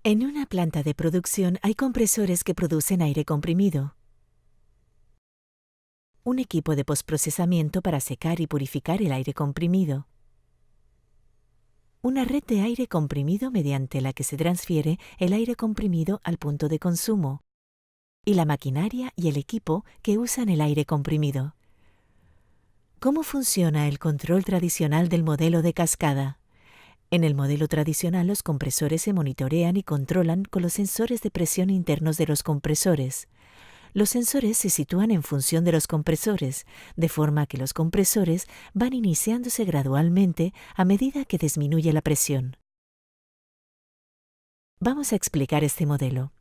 En una planta de producción hay compresores que producen aire comprimido, un equipo de postprocesamiento para secar y purificar el aire comprimido, una red de aire comprimido mediante la que se transfiere el aire comprimido al punto de consumo, y la maquinaria y el equipo que usan el aire comprimido. ¿Cómo funciona el control tradicional del modelo de cascada? En el modelo tradicional, los compresores se monitorean y controlan con los sensores de presión internos de los compresores. Los sensores se sitúan en función de los compresores, de forma que los compresores van iniciándose gradualmente a medida que disminuye la presión. Vamos a explicar este modelo.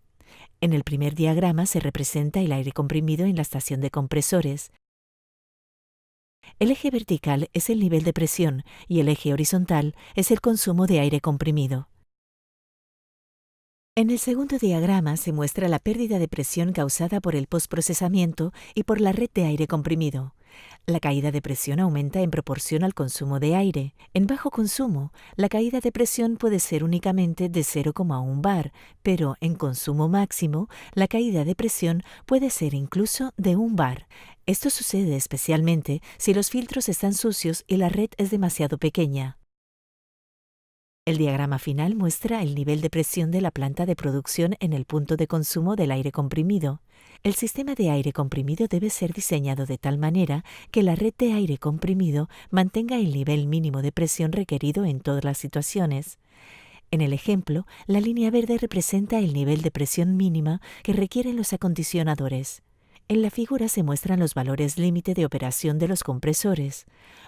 En el primer diagrama se representa el aire comprimido en la estación de compresores. El eje vertical es el nivel de presión y el eje horizontal es el consumo de aire comprimido. En el segundo diagrama se muestra la pérdida de presión causada por el postprocesamiento y por la red de aire comprimido. La caída de presión aumenta en proporción al consumo de aire. En bajo consumo, la caída de presión puede ser únicamente de 0,1 bar, pero en consumo máximo, la caída de presión puede ser incluso de 1 bar. Esto sucede especialmente si los filtros están sucios y la red es demasiado pequeña. El diagrama final muestra el nivel de presión de la planta de producción en el punto de consumo del aire comprimido. El sistema de aire comprimido debe ser diseñado de tal manera que la red de aire comprimido mantenga el nivel mínimo de presión requerido en todas las situaciones. En el ejemplo, la línea verde representa el nivel de presión mínima que requieren los acondicionadores. En la figura se muestran los valores límite de operación de los compresores.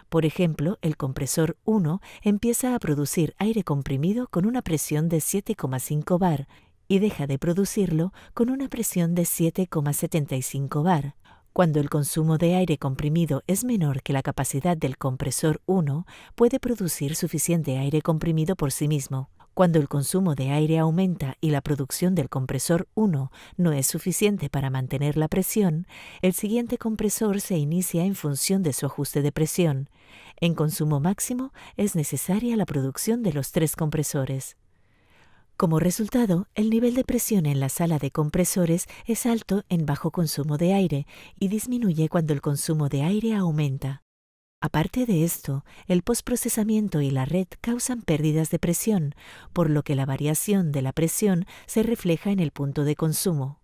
Por ejemplo, el compresor 1 empieza a producir aire comprimido con una presión de 7,5 bar y deja de producirlo con una presión de 7,75 bar. Cuando el consumo de aire comprimido es menor que la capacidad del compresor 1, puede producir suficiente aire comprimido por sí mismo. Cuando el consumo de aire aumenta y la producción del compresor 1 no es suficiente para mantener la presión, el siguiente compresor se inicia en función de su ajuste de presión. En consumo máximo es necesaria la producción de los 3 compresores. Como resultado, el nivel de presión en la sala de compresores es alto en bajo consumo de aire y disminuye cuando el consumo de aire aumenta. Aparte de esto, el postprocesamiento y la red causan pérdidas de presión, por lo que la variación de la presión se refleja en el punto de consumo.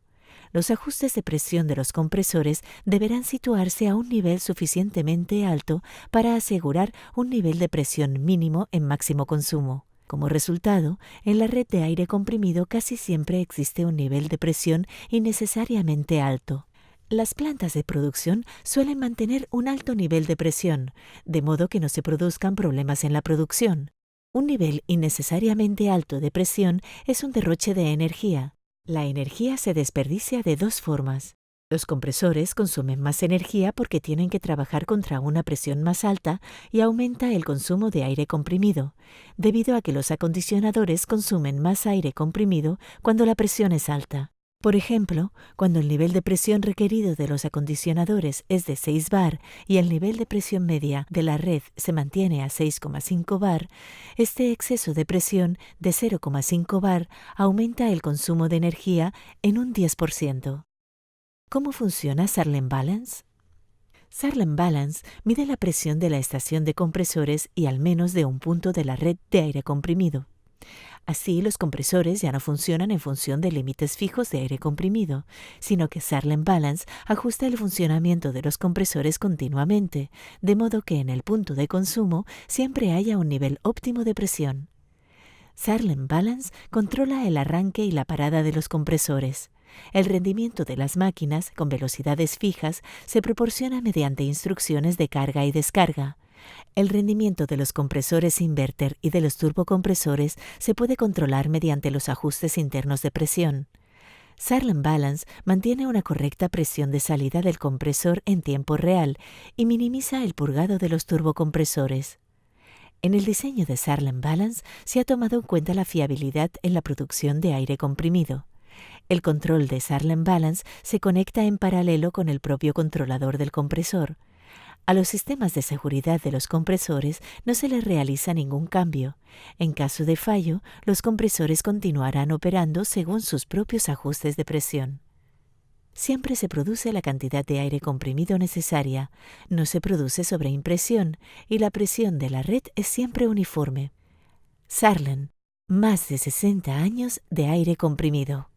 Los ajustes de presión de los compresores deberán situarse a un nivel suficientemente alto para asegurar un nivel de presión mínimo en máximo consumo. Como resultado, en la red de aire comprimido casi siempre existe un nivel de presión innecesariamente alto. Las plantas de producción suelen mantener un alto nivel de presión, de modo que no se produzcan problemas en la producción. Un nivel innecesariamente alto de presión es un derroche de energía. La energía se desperdicia de 2 formas. Los compresores consumen más energía porque tienen que trabajar contra una presión más alta y aumenta el consumo de aire comprimido, debido a que los acondicionadores consumen más aire comprimido cuando la presión es alta. Por ejemplo, cuando el nivel de presión requerido de los acondicionadores es de 6 bar y el nivel de presión media de la red se mantiene a 6,5 bar, este exceso de presión de 0,5 bar aumenta el consumo de energía en un 10%. ¿Cómo funciona Sarlen Balance? Sarlen Balance mide la presión de la estación de compresores y al menos de un punto de la red de aire comprimido. Así, los compresores ya no funcionan en función de límites fijos de aire comprimido, sino que Sarlen Balance ajusta el funcionamiento de los compresores continuamente, de modo que en el punto de consumo siempre haya un nivel óptimo de presión. Sarlen Balance controla el arranque y la parada de los compresores. El rendimiento de las máquinas, con velocidades fijas, se proporciona mediante instrucciones de carga y descarga. El rendimiento de los compresores inverter y de los turbocompresores se puede controlar mediante los ajustes internos de presión. Sarlen Balance mantiene una correcta presión de salida del compresor en tiempo real y minimiza el purgado de los turbocompresores. En el diseño de Sarlen Balance se ha tomado en cuenta la fiabilidad en la producción de aire comprimido. El control de Sarlen Balance se conecta en paralelo con el propio controlador del compresor. A los sistemas de seguridad de los compresores no se les realiza ningún cambio. En caso de fallo, los compresores continuarán operando según sus propios ajustes de presión. Siempre se produce la cantidad de aire comprimido necesaria, no se produce sobreimpresión y la presión de la red es siempre uniforme. Saarland, más de 60 años de aire comprimido.